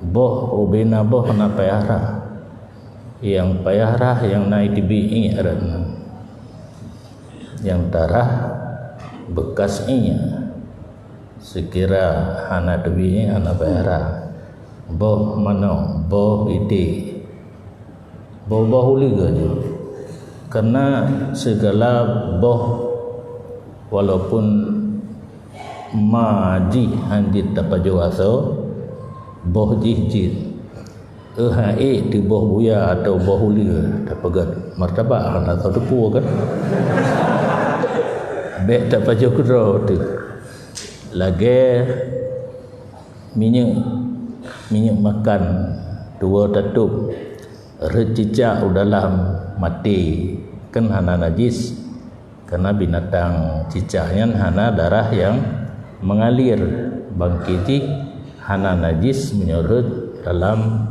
boh ubena boh na payara yang payara yang naik tibi aran yang darah bekas inya sekira hana tibi hana payara boh mano boh ide boh bahuli gajo karena segala boh walaupun maji handit tapajoaso boh jihjit di boh buya atau boh huli tapagat martabak atau depu kan be tapajokro tu lagi minyak makan dua tatup recicak dalam mati kan hana najis karena binatang cicaknya hana darah yang mengalir bangkiti hana najis menyorot dalam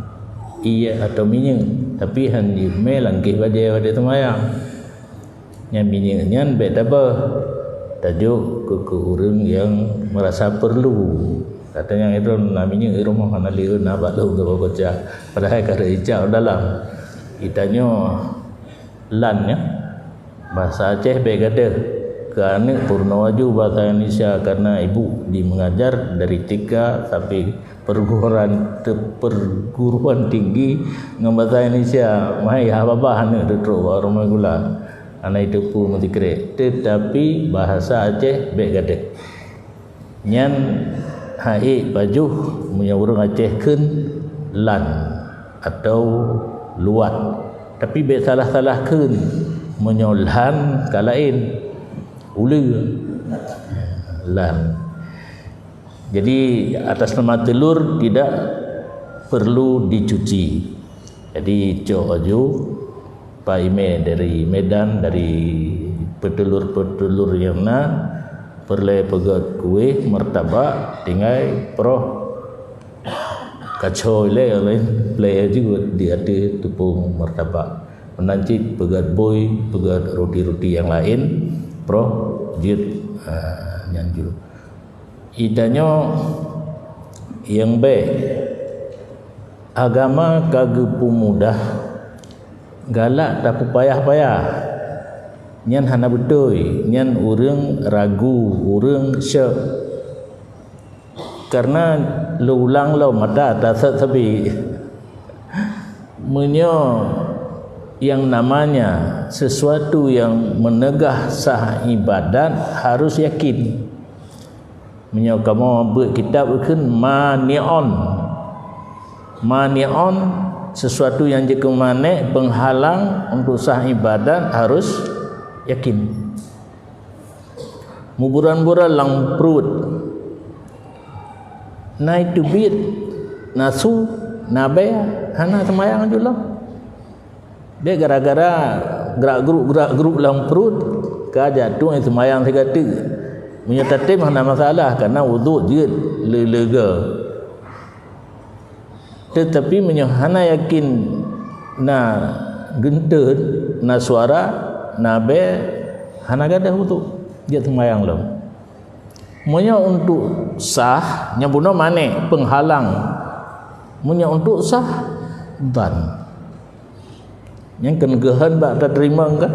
iya atau minyak tapi handi melangkih pada semayang yang minyaknya beda apa tajuk ke orang yang merasa perlu katanya itu namanya rumah hana liun nak lu ke baca padahal kada ijau dalam itanya lannya bahasa Aceh begada kerana purnawaju bahasa Indonesia karena ibu di mengajar dari TK sampai perguruan tinggi dengan bahasa Indonesia mai apa-apa hana duduk rumah gula anak itu pun mesti kere tetapi bahasa Aceh begada nyan hai baju punya orang Aceh kan lan atau luat tapi be salah-salah kan menyolhan kalain uli lan jadi atas nama telur tidak perlu dicuci jadi coju Pak Ime dari Medan dari petelur-petelur yang perle pegat kue martabak tinggal proh kacau le play juga di ada tepung martabak menancik pegat boy pegat roti-roti yang lain proh jid nyanju idanya yang baik agama kagepu mudah galak tak payah-payah nyan hana betul nyan urang ragu urang syek karena lu ulang lo mata tak sabi menyo yang namanya sesuatu yang menegah sah ibadat harus yakin menyo kamu buat kitab kan manion sesuatu yang jika manek penghalang untuk sah ibadat harus yakin muburan-buran lang perut naik tubit nasu nabe hana semayang juga dia gara-gara gerak grup lang perut kajat tu yang semayang segati menyatatim hana masalah karena wuduk je lega tetapi hana yakin na gentut na suara nabe hana gadah wuduk dia semayang lo munya untuk sah nyabuno mane penghalang munya untuk sah dan yang kenegahan bak tak terima kan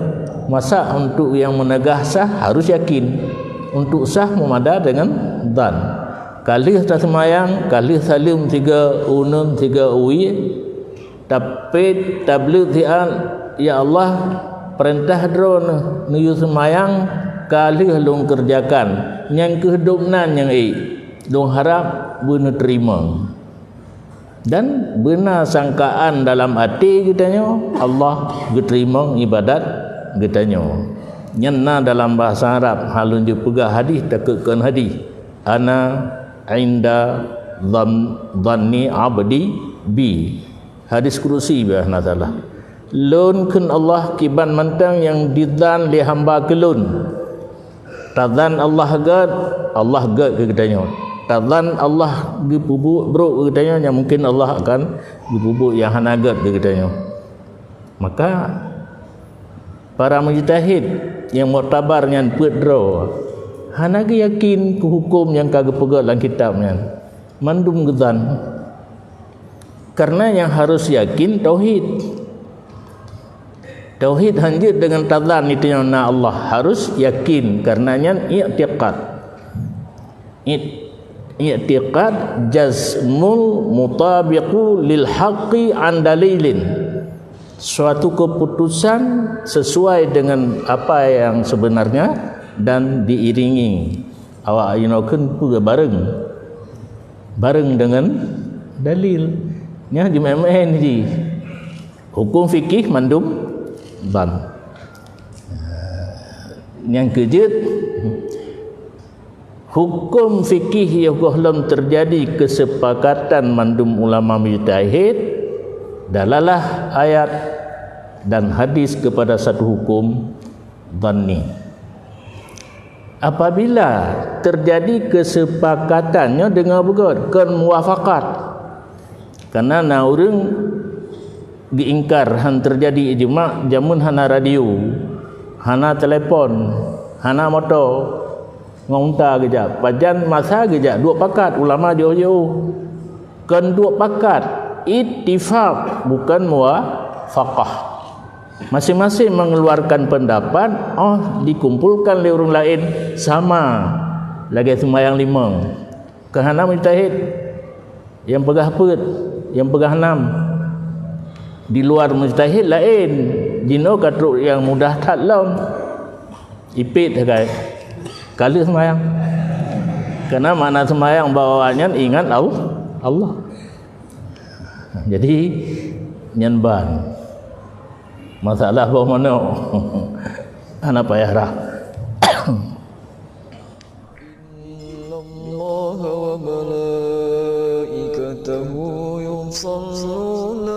masa untuk yang menegah sah harus yakin untuk sah memada dengan dan kalih tak semayang kalih salim 3 unum 3 uwi tapi tabligh tian ya Allah perintah drone nuju semayang kalih long kerjakan yang kehidupnan yang long harap benar terima dan benar sangkaan dalam hati kitanya Allah diterima ibadat kitanya nyana dalam bahasa Arab halun je pegah hadis takkan hadis ana inda dhanni abdi bi hadis kursi bahna taala lun kun Allah kiban mantang yang didan li hamba kelun tadzan Allah gad ke kitanya tadzan Allah dipubuk bro ke kitanya yang mungkin Allah akan dipubuk yang hana gad ke kitanya maka para mujtahid yang muktabar ngan pedro hana ge yakin ke hukum yang kagak pegat dalam kitabnya mandum gedan Karena yang harus yakin tauhid. Tauhid hanya dengan tadzan itu yang Allah harus yakin, karenanya i'tiqad. I'tiqad jazmul mutabiqu lil haqqi an dalilin. Suatu keputusan sesuai dengan apa yang sebenarnya dan diiringi awak ayunakeun pula bareng dengan dalil. Nya di main ji. Hukum fikih mandum dan yang kejut hukum fikih yang belum terjadi kesepakatan mandum ulama mujtahid dalalah ayat dan hadis kepada satu hukum dhanni. Apabila terjadi kesepakatannya dengan begot kan muwafaqat, karena naurung diingkar han terjadi ijma' jamun hana radio, hana telepon, hana motor ngonta geja pajan masa geja dua pakat ulama jauh-jauh kan dua pakat ittifaq bukan muwafaqah, masing-masing mengeluarkan pendapat dikumpulkan oleh orang lain sama lagi sembahyang lima kehana mujtahid yang pegah pet yang pegah 6 di luar mujtahid lain jino katruk yang mudah taklam ipit guys kali sembahyang, karena makna sembahyang bawaannya ingat Allah. Jadi nyanban masalah bawa mana anak payah dah. Innallaha wa malaikatahu yusalluna